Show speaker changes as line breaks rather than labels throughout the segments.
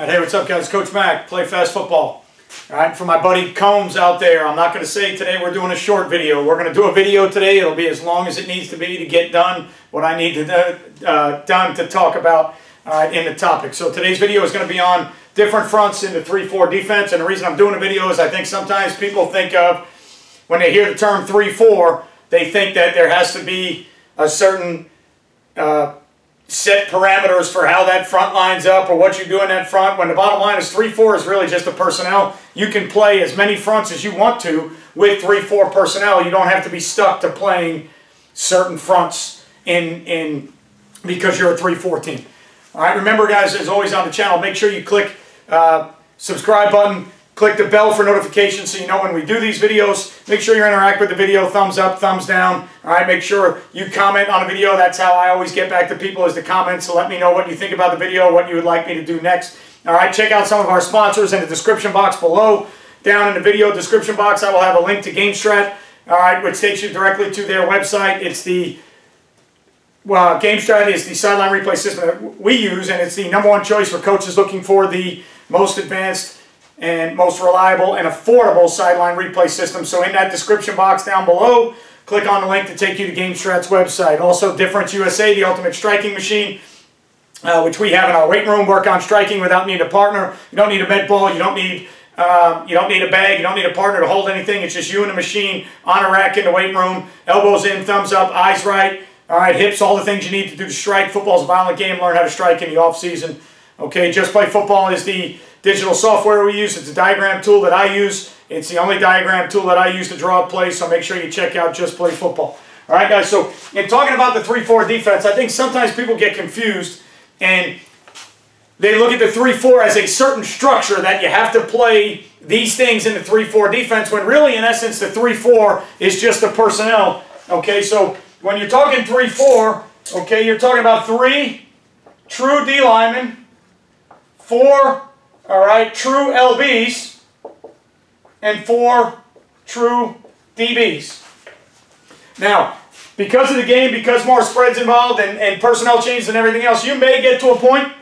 All right, hey, what's up, guys? Coach Mac, Play Fast Football. All right, for my buddy Combs out there, I'm not going to say today we're doing a short video. We're going to do a video today. It'll be as long as it needs to be to get done what I need to done to talk about in the topic. So today's video is going to be on different fronts in the 3-4 defense. And the reason I'm doing a video is I think sometimes people think of, when they hear the term 3-4, they think that there has to be a certain set parameters for how that front lines up or what you do in that front, when the bottom line is 3-4 is really just the personnel. You can play as many fronts as you want to with 3-4 personnel. You don't have to be stuck to playing certain fronts because you're a 3-4 team. All right, remember, guys, as always on the channel, make sure you click subscribe button, click the bell for notifications so you know when we do these videos. Make sure you interact with the video, thumbs up, thumbs down. All right, make sure you comment on a video. That's how I always get back to people, is the comments. So let me know what you think about the video, what you would like me to do next. All right, check out some of our sponsors in the description box below. Down in the video description box, I will have a link to GameStrat, all right, which takes you directly to their website. It's the GameStrat is the sideline replay system that we use, and it's the #1 choice for coaches looking for the most advanced and most reliable and affordable sideline replay system. So in that description box down below, click on the link to take you to GameStrat's website. Also, DifferenceUSA, the ultimate striking machine, which we have in our weight room. Work on striking without needing a partner. You don't need a med ball. You don't need a bag. You don't need a partner to hold anything. It's just you and the machine on a rack in the weight room. Elbows in, thumbs up, eyes right. All right, hips, all the things you need to do to strike. Football's a violent game. Learn how to strike in the off season. Okay, Just Play Football is the digital software we use. It's a diagram tool that I use. It's the only diagram tool that I use to draw up plays, so make sure you check out Just Play Football. All right, guys, so in talking about the 3-4 defense, I think sometimes people get confused and they look at the 3-4 as a certain structure that you have to play these things in the 3-4 defense, when really, in essence, the 3-4 is just the personnel. Okay, so when you're talking 3-4, okay, you're talking about 3 true D linemen, 4 true LBs, and 4 true DBs. Now, because of the game, because more spreads involved and personnel changes and everything else, you may get to a point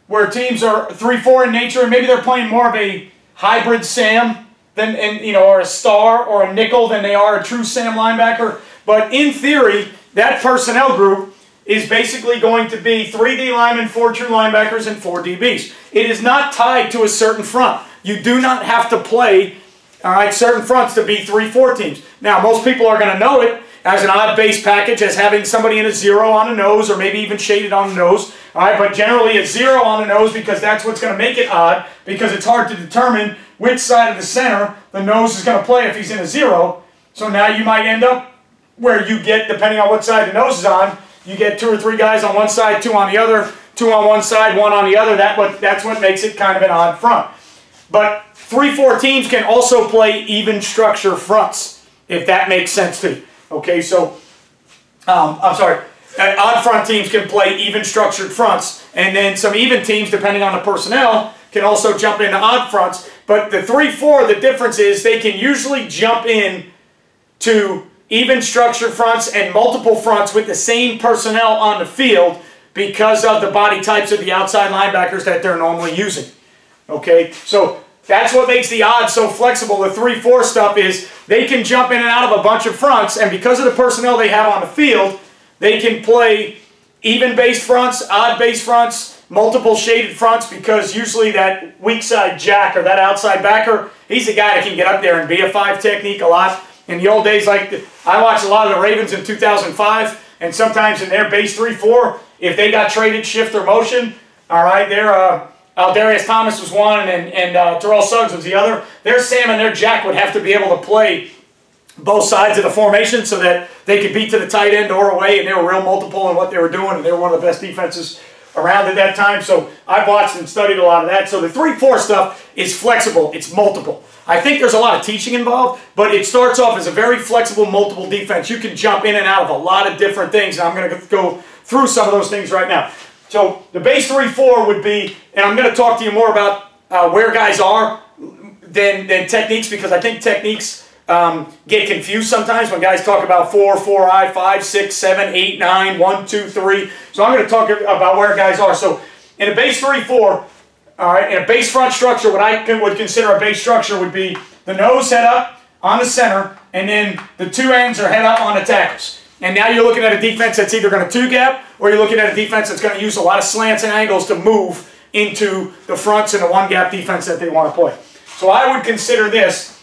where teams are 3-4 in nature, and maybe they're playing more of a hybrid Sam or a star or a nickel than they are a true Sam linebacker. But in theory, that personnel group is basically going to be 3 D linemen, 4 true linebackers, and 4 DBs. It is not tied to a certain front. You do not have to play, all right, certain fronts to be 3-4 teams. Now, most people are going to know it as an odd base package, as having somebody in a 0 on the nose, or maybe even shaded on the nose. All right, but generally it's 0 on the nose because that's what's going to make it odd, because it's hard to determine which side of the center the nose is going to play if he's in a 0. So now you might end up where you get, depending on what side the nose is on, you get 2 or 3 guys on one side, 2 on the other, 2 on one side, 1 on the other. That's what makes it kind of an odd front. But 3-4 teams can also play even structure fronts, if that makes sense to you. Okay, so, odd front teams can play even structured fronts, and then some even teams, depending on the personnel, can also jump into odd fronts. But the 3-4, the difference is they can usually jump in to even structured fronts and multiple fronts with the same personnel on the field because of the body types of the outside linebackers that they're normally using. Okay, so that's what makes the odds so flexible. The 3-4 stuff is they can jump in and out of a bunch of fronts, and because of the personnel they have on the field, they can play even-based fronts, odd-based fronts, multiple shaded fronts, because usually that weak side jack or that outside backer, he's the guy that can get up there and be a 5 technique a lot. In the old days, like I watched a lot of the Ravens in 2005, and sometimes in their base 3-4, if they got traded shift or motion, all right, Darius Thomas was one, and Terrell Suggs was the other. Their Sam and their Jack would have to be able to play both sides of the formation so that they could beat to the tight end or away, and they were real multiple in what they were doing, and they were one of the best defenses around at that time. So I've watched and studied a lot of that. So the 3-4 stuff is flexible. It's multiple. I think there's a lot of teaching involved, but it starts off as a very flexible multiple defense. You can jump in and out of a lot of different things, and I'm going to go through some of those things right now. So the base 3-4 would be, and I'm going to talk to you more about where guys are than techniques, because I think techniques get confused sometimes when guys talk about 4, 4-eye, 5, 6, 7, 8, 9, 1, 2, 3. So I'm going to talk about where guys are. So in a base 3-4, All right, in a base front structure, what I would consider a base structure would be the nose head up on the center, and then the two ends are head up on the tackles. And now you're looking at a defense that's either going to two-gap, or you're looking at a defense that's going to use a lot of slants and angles to move into the fronts and the one-gap defense that they want to play. So I would consider this,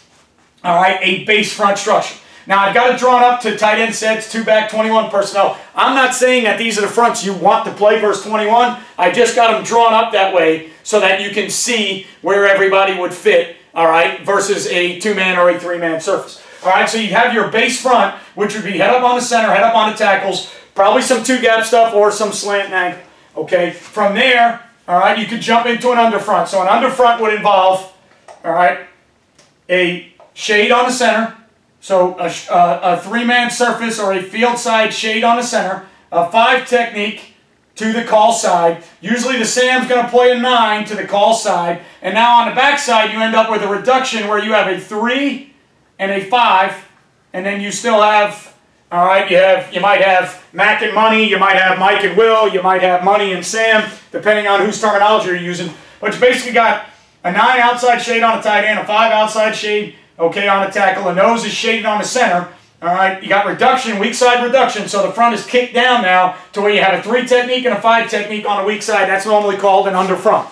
all right, a base front structure. Now, I've got it drawn up to tight end sets, 2-back, 21 personnel. I'm not saying that these are the fronts you want to play versus 21. I just got them drawn up that way so that you can see where everybody would fit, all right, versus a two-man or a three-man surface. All right, so you have your base front, which would be head up on the center, head up on the tackles, probably some two-gap stuff or some slant and angle, okay? From there, all right, you could jump into an underfront. So an underfront would involve, all right, a shade on the center, so a three-man surface or a field side shade on the center, a 5 technique to the call side. Usually the Sam's going to play a 9 to the call side. And now on the back side, you end up with a reduction where you have a 3 and a 5. And then you still have, all right, you might have Mac and Money, you might have Mike and Will, you might have Money and Sam, depending on whose terminology you're using. But you basically got a 9 outside shade on the tight end, a 5 outside shade, okay, on the tackle. The nose is shaded on the center. All right, you got reduction, weak side reduction, so the front is kicked down now to where you have a 3 technique and a 5 technique on the weak side. That's normally called an under front.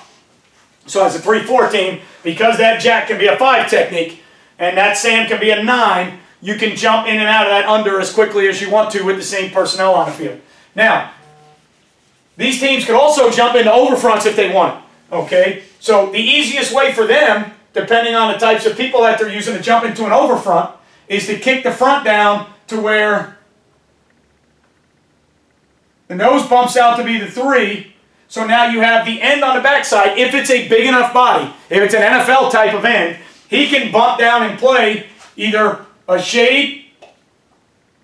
So as a 3-4 because that jack can be a 5 technique and that Sam can be a 9, you can jump in and out of that under as quickly as you want to with the same personnel on the field. Now, these teams could also jump into overfronts if they want, okay? So the easiest way for them, depending on the types of people that they're using to jump into an overfront, is to kick the front down to where the nose bumps out to be the 3. So now you have the end on the backside. If it's a big enough body, if it's an NFL type of end, he can bump down and play either a shade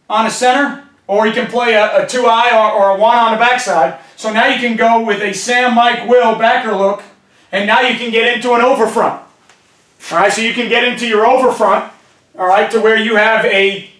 on the center, or he can play a 2-eye or a 1 on the backside. So now you can go with a Sam, Mike, Will backer look, and now you can get into an overfront. All right, so you can get into your overfront, all right, to where you have a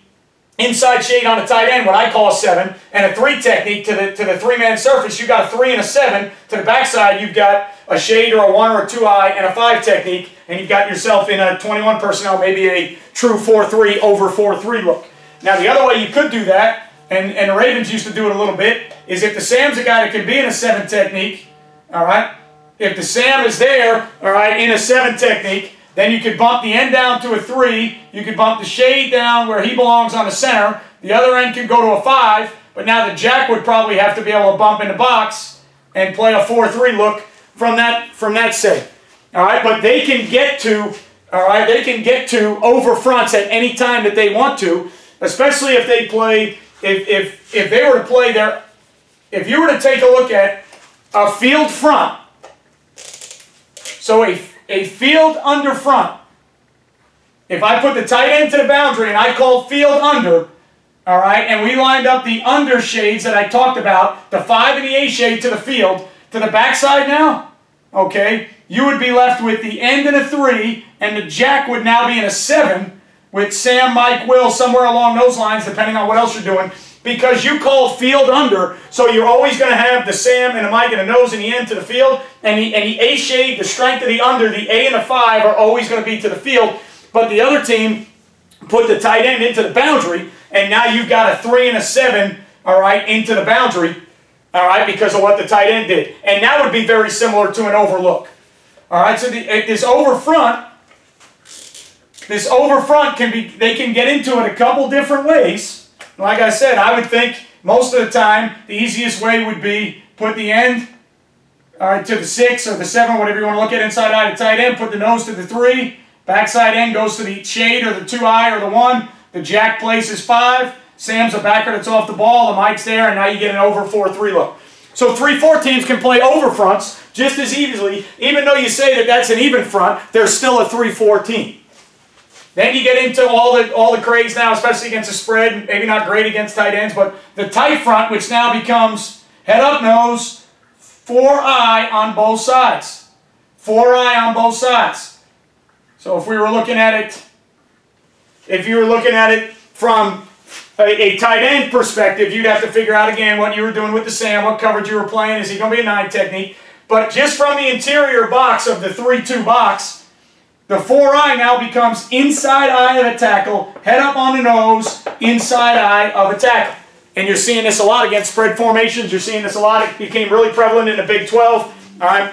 inside shade on the tight end, what I call a 7, and a 3 technique to the three-man surface. You've got a 3 and a 7. To the backside, you've got a shade or a 1 or a 2-eye and a 5 technique, and you've got yourself in a 21 personnel, maybe a true 4-3 over 4-3 look. Now, the other way you could do that, and the Ravens used to do it a little bit, is if the Sam's a guy that could be in a 7 technique, all right, if the Sam is there, all right, in a 7 technique, then you could bump the end down to a 3. You could bump the shade down where he belongs on the center. The other end could go to a 5. But now the jack would probably have to be able to bump in the box and play a 4-3 look from that set. All right, but they can get to, all right, they can get to over fronts at any time that they want to, especially if they play, if they were to play their, if you were to take a look at a field front, so a field under front. If I put the tight end to the boundary and I called field under, all right, and we lined up the under shades that I talked about, the 5 and the A shade to the field, to the backside now, okay, you would be left with the end in a 3, and the jack would now be in a 7, with Sam, Mike, Will, somewhere along those lines, depending on what else you're doing, because you called field under, so you're always going to have the Sam and the Mike and the nose and the end to the field, and the A shade, the strength of the under, the A and the 5 are always going to be to the field, but the other team put the tight end into the boundary, and now you've got a 3 and a 7, all right, into the boundary, all right, because of what the tight end did. And that would be very similar to an overlook. All right, so this over front can be, they can get into it a couple different ways. Like I said, I would think most of the time the easiest way would be put the end, all right, to the 6 or the 7, whatever you want to look at, inside eye to tight end, put the nose to the 3, backside end goes to the shade or the 2-eye or the 1, the jack places 5, Sam's a backer that's off the ball, the Mike's there, and now you get an over 4-3 look. So 3-4 teams can play over fronts just as easily, even though you say that that's an even front, there's still a 3-4 team. Then you get into all the craze now, especially against the spread, maybe not great against tight ends, but the tight front, which now becomes head up nose, 4-eye on both sides. 4-eye on both sides. So if we were looking at it, if you were looking at it from a tight end perspective, you'd have to figure out again what you were doing with the Sam, what coverage you were playing. Is he going to be a 9 technique? But just from the interior box of the 3-2 box, the 4-eye now becomes inside eye of the tackle, head up on the nose, inside eye of a tackle. And you're seeing this a lot against spread formations. You're seeing this a lot. It became really prevalent in the Big 12, all right,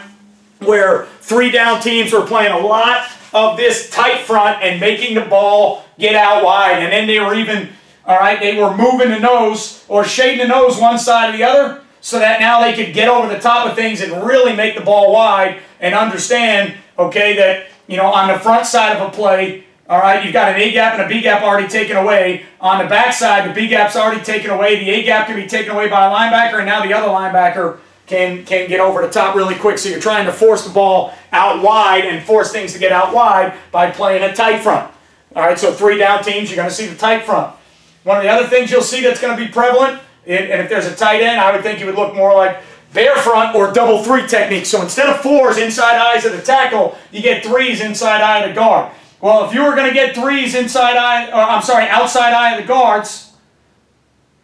where 3-down teams were playing a lot of this tight front and making the ball get out wide. And then they were even, all right, they were moving the nose or shading the nose one side or the other so that now they could get over the top of things and really make the ball wide and understand, okay, that, you know, on the front side of a play, all right, you've got an A-gap and a B-gap already taken away. On the back side, the B-gap's already taken away. The A-gap can be taken away by a linebacker, and now the other linebacker can get over the top really quick. So you're trying to force the ball out wide and force things to get out wide by playing a tight front. All right, so 3-down teams, you're going to see the tight front. One of the other things you'll see that's going to be prevalent, and if there's a tight end, I would think it would look more like bear front or double 3 technique. So instead of 4s inside eyes of the tackle, you get 3s inside eye of the guard. Well, if you were going to get 3s inside eye, outside eye of the guards,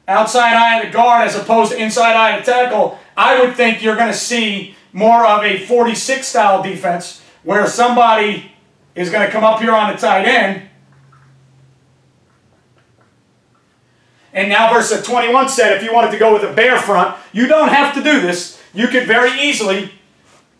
outside eye of the guard as opposed to inside eye of the tackle, I would think you're going to see more of a 46 style defense where somebody is going to come up here on the tight end. And now versus a 21 set, if you wanted to go with a bear front, you don't have to do this. You could very easily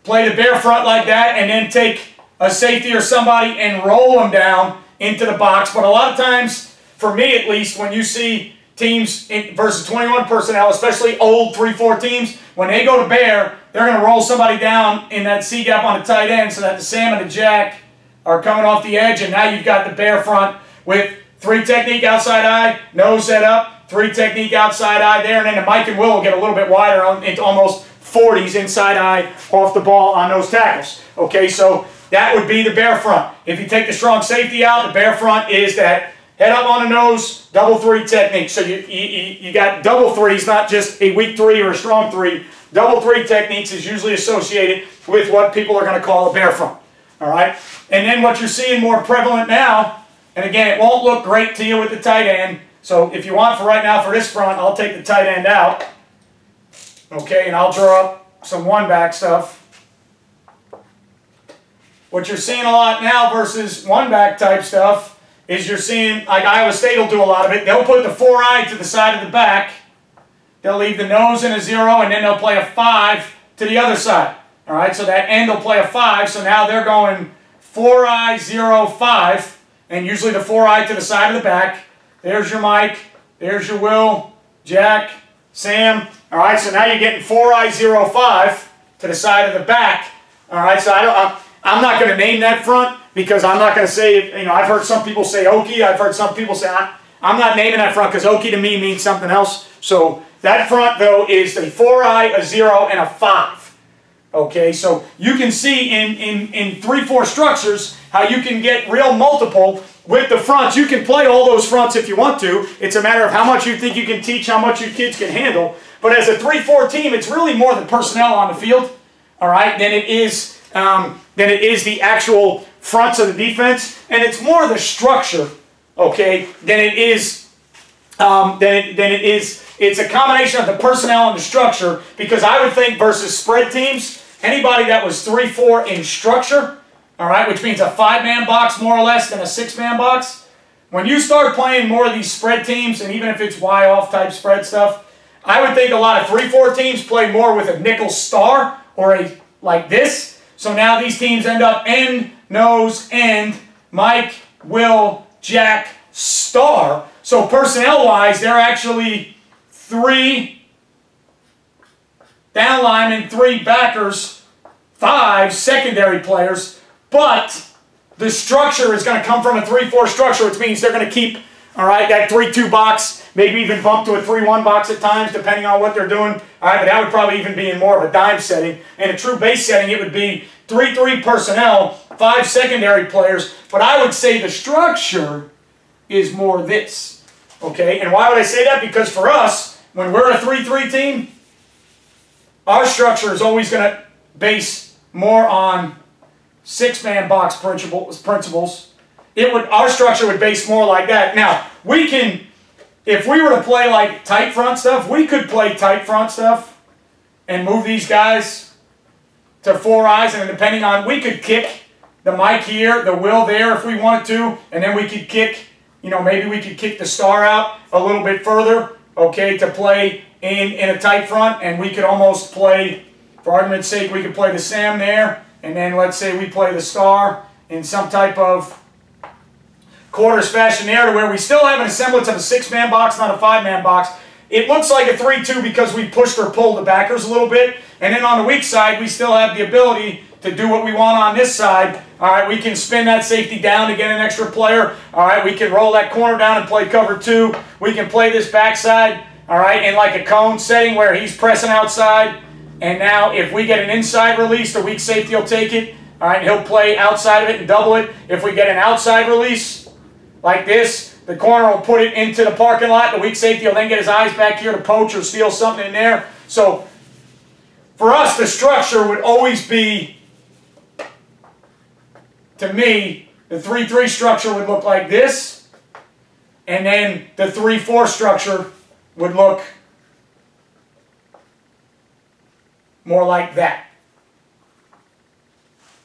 play the bear front like that and then take a safety or somebody and roll them down into the box. But a lot of times, for me at least, when you see teams versus 21 personnel, especially old 3-4 teams, when they go to bear, they're going to roll somebody down in that C-gap on the tight end so that the Sam and the Jack are coming off the edge, and now you've got the bear front with 3 technique outside eye, nose set up, 3 technique outside eye there, and then the Mike and Will get a little bit wider into almost 40s inside eye off the ball on those tackles. Okay, so that would be the bear front. If you take the strong safety out, the bear front is that head up on the nose, double 3 technique. So you got double 3s, not just a weak 3 or a strong 3. Double 3 techniques is usually associated with what people are going to call a bear front. All right? And then what you're seeing more prevalent now, and again, it won't look great to you with the tight end. So if you want for right now for this front, I'll take the tight end out. Okay, and I'll draw up some one-back stuff. What you're seeing a lot now versus one-back type stuff is you're seeing, like Iowa State will do a lot of it. They'll put the 4-eye to the side of the back. They'll leave the nose in a 0, and then they'll play a 5 to the other side. All right, so that end will play a 5. So now they're going 4-eye, 0, 5, and usually the 4-eye to the side of the back. There's your Mike. There's your Will, Jack, Sam. All right, so now you're getting 4-eye, 0, 5 to the side of the back. All right, so I'm not going to name that front because I'm not going to say, you know, I've heard some people say Okie. I've heard some people say, I'm not naming that front because Okie to me means something else. So that front, though, is a 4-eye, a 0, and a 5. Okay, so you can see in 3-4 structures how you can get real multiple with the fronts. You can play all those fronts if you want to. It's a matter of how much you think you can teach, how much your kids can handle. But as a 3-4 team, it's really more the personnel on the field, all right, than it is the actual fronts of the defense, and it's more the structure, okay, than it is it's a combination of the personnel and the structure, because I would think versus spread teams, anybody that was 3-4 in structure, all right, which means a 5-man box more or less than a 6-man box, when you start playing more of these spread teams, and even if it's Y-off type spread stuff, I would think a lot of 3-4 teams play more with a nickel star or a like this. So now these teams end up end, nose, end, Mike, Will, Jack, star. So personnel-wise, they're actually 3 down linemen, 3 backers, 5 secondary players. But the structure is going to come from a 3-4 structure, which means they're going to keep, all right, that 3-2 box, maybe even bump to a 3-1 box at times, depending on what they're doing. All right, but that would probably even be in more of a dime setting. In a true base setting, it would be 3-3 personnel, 5 secondary players. But I would say the structure is more this. Okay, and why would I say that? Because for us, when we're a 3-3 team, our structure is always going to base more on 6-man box principles. Our structure would base more like that. Now, we can, if we were to play like tight front stuff, we could play tight front stuff and move these guys to 4 eyes, and depending on, we could kick the mic here, the will there if we wanted to, and then we could kick, you know, maybe we could kick the star out a little bit further, okay, to play in a tight front, and we could almost play, for argument's sake, we could play the Sam there, and then let's say we play the star in some type of quarters fashion there, to where we still have an semblance of a 6-man box, not a 5-man box. It looks like a 3-2 because we pushed or pulled the backers a little bit, and then on the weak side, we still have the ability to do what we want on this side. All right, we can spin that safety down to get an extra player. All right, we can roll that corner down and play cover 2. We can play this backside, all right, in like a cone setting where he's pressing outside. And now if we get an inside release, the weak safety will take it. All right, he'll play outside of it and double it. If we get an outside release like this, the corner will put it into the parking lot. The weak safety will then get his eyes back here to poach or steal something in there. So for us, the structure would always be, to me, the 3-3 structure would look like this, and then the 3-4 structure would look more like that.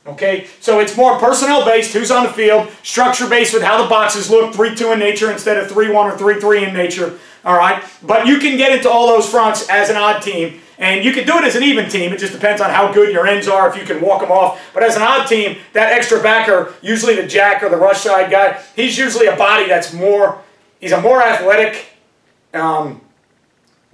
Okay, so it's more personnel-based, who's on the field, structure-based with how the boxes look, 3-2 in nature instead of 3-1 or 3-3 in nature, all right? But you can get into all those fronts as an odd team, and you can do it as an even team. It just depends on how good your ends are, if you can walk them off. But as an odd team, that extra backer, usually the jack or the rush side guy, he's usually a body that's more, he's a more athletic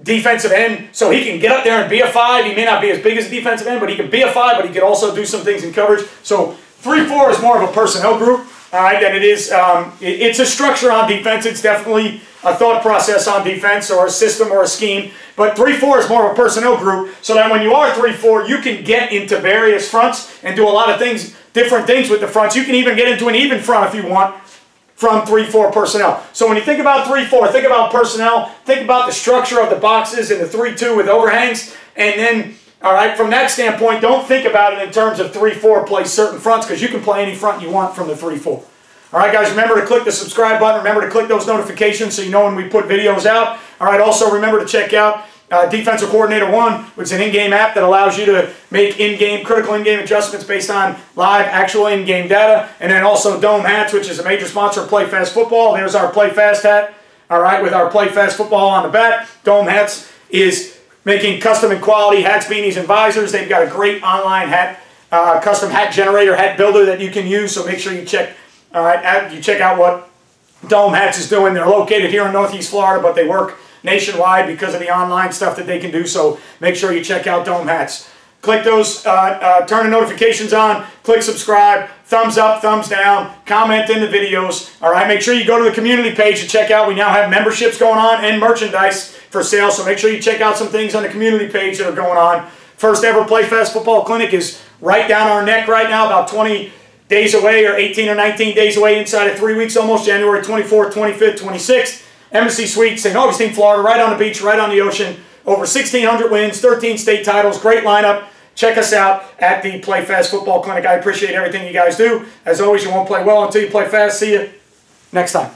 defensive end, so he can get up there and be a 5. He may not be as big as a defensive end, but he can be a 5, but he can also do some things in coverage. So 3-4 is more of a personnel group, all right, than it is, it's a structure on defense. It's definitely a thought process on defense or a system or a scheme, but 3-4 is more of a personnel group, so that when you are 3-4, you can get into various fronts and do a lot of things, different things with the fronts. You can even get into an even front if you want, from 3-4 personnel. So when you think about 3-4, think about personnel, think about the structure of the boxes in the 3-2 with overhangs, and then, all right, from that standpoint, don't think about it in terms of 3-4 play certain fronts, because you can play any front you want from the 3-4. All right, guys, remember to click the subscribe button. Remember to click those notifications so you know when we put videos out. All right, also remember to check out Defensive Coordinator 1, which is an in-game app that allows you to make critical in-game adjustments based on live, actual in-game data. And then also Dome Hats, which is a major sponsor of Play Fast Football. There's our Play Fast hat, all right, with our Play Fast Football on the back. Dome Hats is making custom and quality hats, beanies, and visors. They've got a great online hat, custom hat generator, hat builder that you can use. So make sure you check, all right, you check out what Dome Hats is doing. They're located here in Northeast Florida, but they work nationwide because of the online stuff that they can do, so make sure you check out Dome Hats. Click those, turn the notifications on, click subscribe, thumbs up, thumbs down, comment in the videos. All right, make sure you go to the community page to check out. We now have memberships going on and merchandise for sale, so make sure you check out some things on the community page that are going on. First ever Play Fast Football Clinic is right down our neck right now, about 20 days away, or 18 or 19 days away, inside of 3 weeks almost, January 24th, 25th, 26th. Embassy Suites, St. Augustine, Florida, right on the beach, right on the ocean. Over 1,600 wins, 13 state titles, great lineup. Check us out at the Play Fast Football Clinic. I appreciate everything you guys do. As always, you won't play well until you play fast. See you next time.